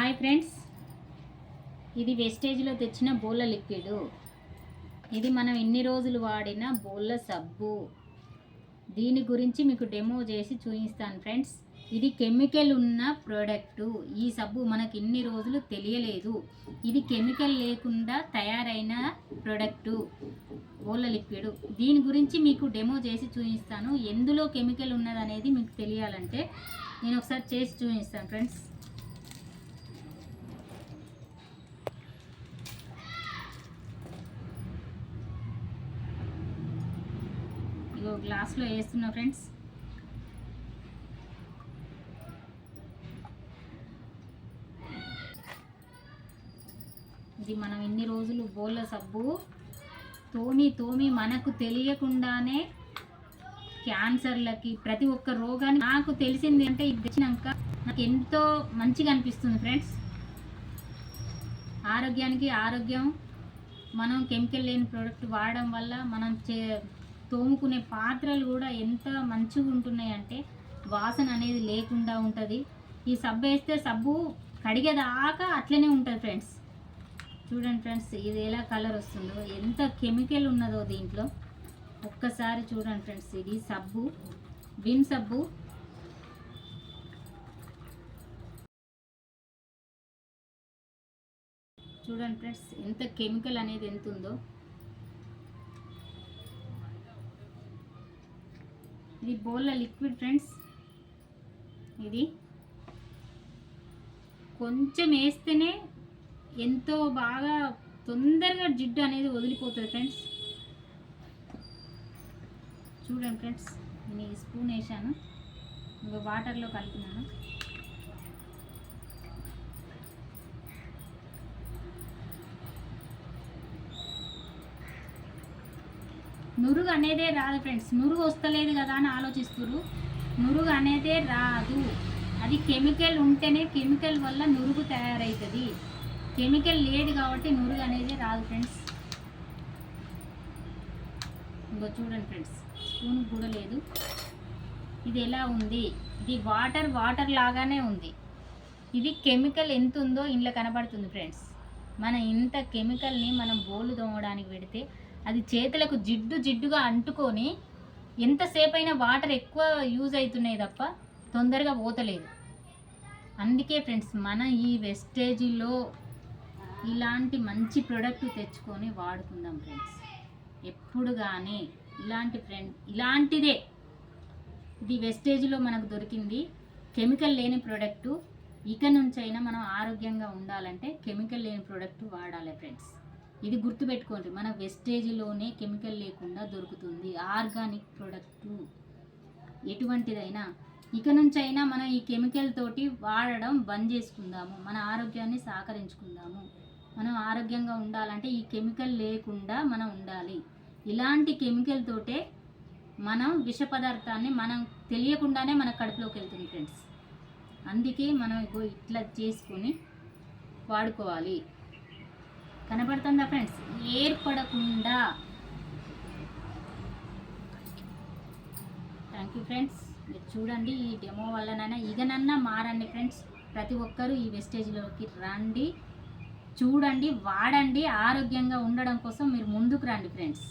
Hi friends, ఇది వెస్టేజ్లో తెచ్చిన బోళ్ళ liquid. ఇది మనం ఇన్ని రోజులు వాడిన బోళ్ళ సబ్బు. దీని గురించి మీకు డెమో చేసి చూపిస్తాను ఫ్రెండ్స్. ఇది కెమికల్ ఉన్న ప్రోడక్టు. ఈ సబ్బు మనకి ఇన్ని రోజులు తెలియలేదు. ఇది కెమికల్ లేకుండా తయారైన ప్రోడక్టు బోళ్ళ లిక్విడ్. దీని గురించి మీకు డెమో చేసి చూపిస్తాను. ఎందులో కెమికల్ ఉన్నదనేది మీకు తెలియాలంటే నేను ఒకసారి చేసి చూపిస్తాను ఫ్రెండ్స్. గ్లాస్లో వేస్తున్నా ఫ్రెండ్స్. ఇది మనం ఇన్ని రోజులు బోళ్ళ సబ్బు తోమి మనకు తెలియకుండానే క్యాన్సర్లకి ప్రతి ఒక్క రోగాన్ని నాకు తెలిసింది అంటే ఇది తెచ్చినాక నాకు ఎంతో మంచిగా అనిపిస్తుంది ఫ్రెండ్స్. ఆరోగ్యానికి ఆరోగ్యం. మనం కెమికల్ లేని ప్రోడక్ట్ వాడడం వల్ల మనం తోముకునే పాత్రలు కూడా ఎంత మంచిగా ఉంటున్నాయి అంటే వాసన అనేది లేకుండా ఉంటుంది. ఈ సబ్బు వేస్తే సబ్బు కడిగేదాకా అట్లనే ఉంటుంది ఫ్రెండ్స్. చూడండి ఫ్రెండ్స్, ఇది ఎలా కలర్ వస్తుందో, ఎంత కెమికల్ ఉన్నదో దీంట్లో ఒక్కసారి చూడండి ఫ్రెండ్స్. ఇది సబ్బు, విమ్ సబ్బు. చూడండి ఫ్రెండ్స్, ఎంత కెమికల్ అనేది ఎంత ఉందో. ఇది బోళ్ళ లిక్విడ్ ఫ్రెండ్స్. ఇది కొంచెం వేస్తేనే ఎంతో బాగా తొందరగా జిడ్డు అనేది వదిలిపోతుంది ఫ్రెండ్స్. చూడండి ఫ్రెండ్స్, నేను స్పూన్ వేసాను, ఇంకా వాటర్లో కలిపినాను. నురుగు అనేదే రాదు ఫ్రెండ్స్. నురుగు వస్తలేదు కదా అని ఆలోచిస్తున్నారు. నురుగు అనేదే రాదు. అది కెమికల్ ఉంటేనే, కెమికల్ వల్ల నురుగు తయారవుతుంది. కెమికల్ లేదు కాబట్టి నురుగు అనేది రాదు ఫ్రెండ్స్. ఇంకో చూడండి ఫ్రెండ్స్, స్పూన్ కూడా లేదు. ఇది ఎలా ఉంది? ఇది వాటర్ లాగానే ఉంది. ఇది కెమికల్ ఎంత ఉందో ఇంట్లో కనబడుతుంది ఫ్రెండ్స్. మన ఇంత కెమికల్ని మనం బోళ్ళు తోమడానికి పెడితే అది చేతులకు జిడ్డుగా అంటుకొని ఎంతసేపు అయినా వాటర్ ఎక్కువ యూజ్ అవుతున్నాయి తప్ప తొందరగా పోతలేదు. అందుకే ఫ్రెండ్స్, మన ఈ వెస్టేజీలో ఇలాంటి మంచి ప్రోడక్ట్ తెచ్చుకొని వాడుకుందాం ఫ్రెండ్స్. ఎప్పుడు కానీ ఇలాంటిదే. ఇది వెస్టేజ్లో మనకు దొరికింది, కెమికల్ లేని ప్రోడక్టు. ఇక నుంచైనా మనం ఆరోగ్యంగా ఉండాలంటే కెమికల్ లేని ప్రోడక్ట్ వాడాలి ఫ్రెండ్స్. ఇది గుర్తుపెట్టుకోండి, మన వెస్టేజ్లోనే కెమికల్ లేకుండా దొరుకుతుంది ఆర్గానిక్ ప్రోడక్టు ఎటువంటిదైనా. ఇక నుంచైనా మనం ఈ కెమికల్ తోటి వాడడం బంద్ చేసుకుందాము. మన ఆరోగ్యాన్ని సహకరించుకుందాము. మనం ఆరోగ్యంగా ఉండాలంటే ఈ కెమికల్ లేకుండా మనం ఉండాలి. ఇలాంటి కెమికల్ తోటే మనం విష పదార్థాన్ని మనం తెలియకుండానే మన కడుపులోకి వెళ్తుంది ఫ్రెండ్స్. అందుకే మనం ఇట్లా చేసుకొని వాడుకోవాలి. కనబడుతుందా ఫ్రెండ్స్? ఏర్పడకుండా. Thank you friends. మీరు చూడండి, ఈ డెమో వల్లనైనా ఇకనన్నా మారండి ఫ్రెండ్స్. ప్రతి ఒక్కరూ ఈ వెస్టేజ్లోకి రండి, చూడండి, వాడండి. ఆరోగ్యంగా ఉండడం కోసం మీరు ముందుకు రండి ఫ్రెండ్స్.